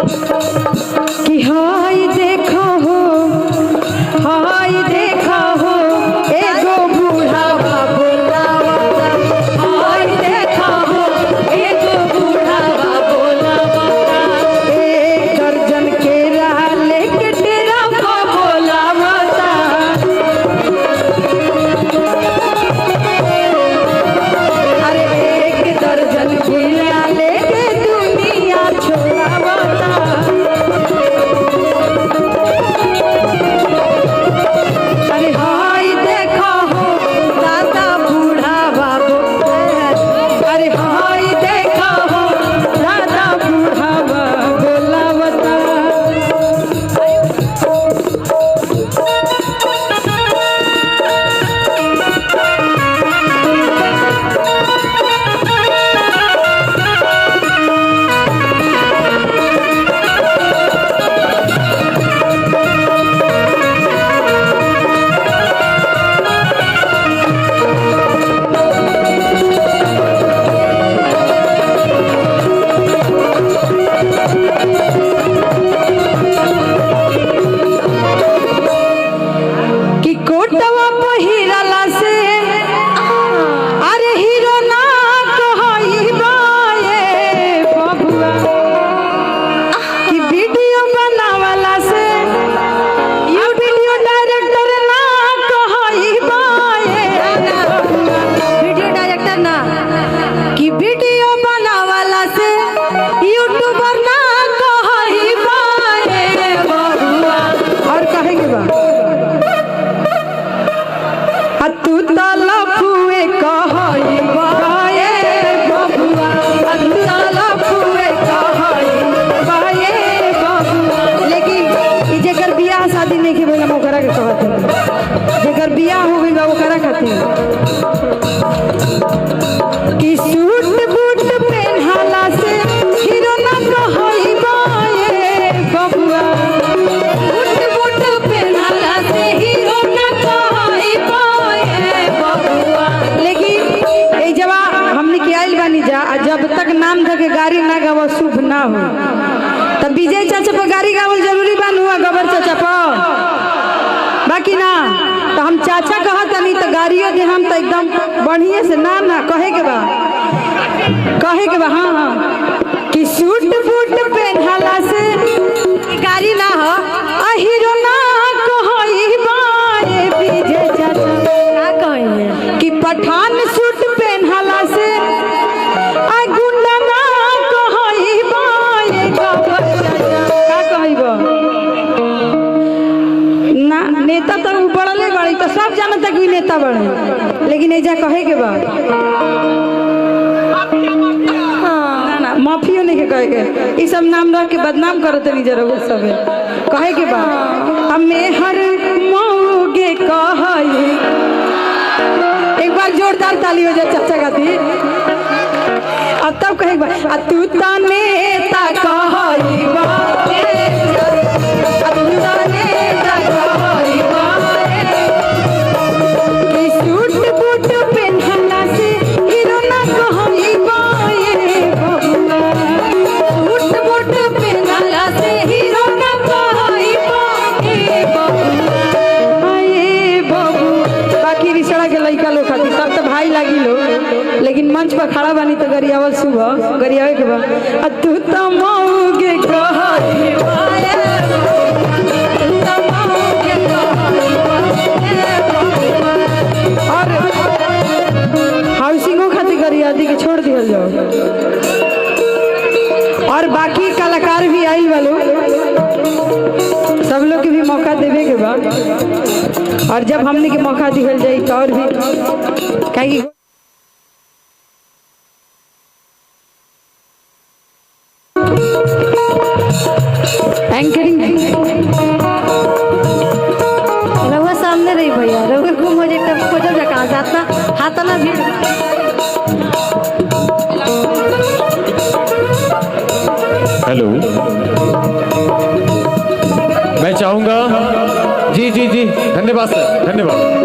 कि हाय देखो हो एगो बूढ़ावा बोलावता। हाय देखो हो एगो बूढ़ावा बोलावता। एक दर्जन केरा लेके डेरा को बोलावता। अरे एक दर्जन केरा लेके दुनिया छोड़ावता। अरे हाय देखो हो दादा बूढ़ावा बोलावता। अरे हाय देखो हो दादा बूढ़ावा बोलावता। कि कोटवा पहिरला से अरे हीरो ना कहइबा ए बबुआ। कि वीडियो बनावला से यू वीडियो डायरेक्टर ना कहइबा ए बबुआ। वीडियो डायरेक्टर ना कि वीडियो बनावला से यूट्यूबर ना कहइबा ए बबुआ। और कहेंगे बा तू लफुए कहइबा ए बबुआ। तू लफुए कहइबा ए बबुआ। लेकिन ई जेकर बियाह शादी नहीं के भइल ओकरा के कहत है। जेकर बियाह हो गइल ओकरा खातिर कि सूट बूट पहनला से हीरो ना कहइबा ए बबुआ। सूट बूट पहनला से हीरो ना कहइबा ए बबुआ। लेकिन ए जब हमने के आइल बानी जा जब तक नाम धके गाड़ी ना गाव शुभ ना हो तब विजय चाचा पर गाड़ी गावल जरूरी बान हुआ गबर चाचा पर बाकी ना। तो हम चाचा कहत नहीं तो गाड़ियों दे हम तो एकदम बढ़िया से ना ना कहे के बा हाँ हाँ कि सूट बूट पहनला से गाड़ी ना हो आ हीरो ना कहइबा ए विजय चाचा। का कहिए कि पठान सूट पहनला से आ गुंडा ना कहइबा ए गबर चाचा। का कहिबा ना नेता तो बड़ले बड़ी तो सब जानता कि नेता बड़े। लेकिन एजा कहे के बा ना ना माफियो नहीं के कहे के। ई सब नाम रख के बदनाम करत नहीं जरूर सब कहे के बा। हमें हर मौगे कहई। एक बार जोरदार ताली हो जाए चाचा खातिर। अब तब कहे बा तू ता नेता कहइबा तू ता नेता कहइबा। कि सूट बूट पहनला से हीरो ना कहइबा ए बबुआ। सूट बूट पहनला से हीरो ना कहइबा ए बबुआ। ए बबू बाकी रिसड़ा के लइका लोग खातिर तब तो भाई लागी लो। लेकिन मंच पर खड़ा बानी तो गरियावल सुबह गरियावे के बा तू तो मौगे कहइबा ए बबुआ। और हाउसिंगों खातिर गरियादी के छोड़ दिया जाओ। और बाकी कलाकार भी आई वालो सब लोग के भी मौका देवे के बा। और जब हमने के मौका दिहल जाई तो और भी कहीं एंकरिंग रहुआ सामने रही भैया रहुआ घूम हो जाए तब खोजल जा कहाँ जाता हाथ ना भी। हेलो मैं चाहूंगा जी जी जी धन्यवाद सर धन्यवाद।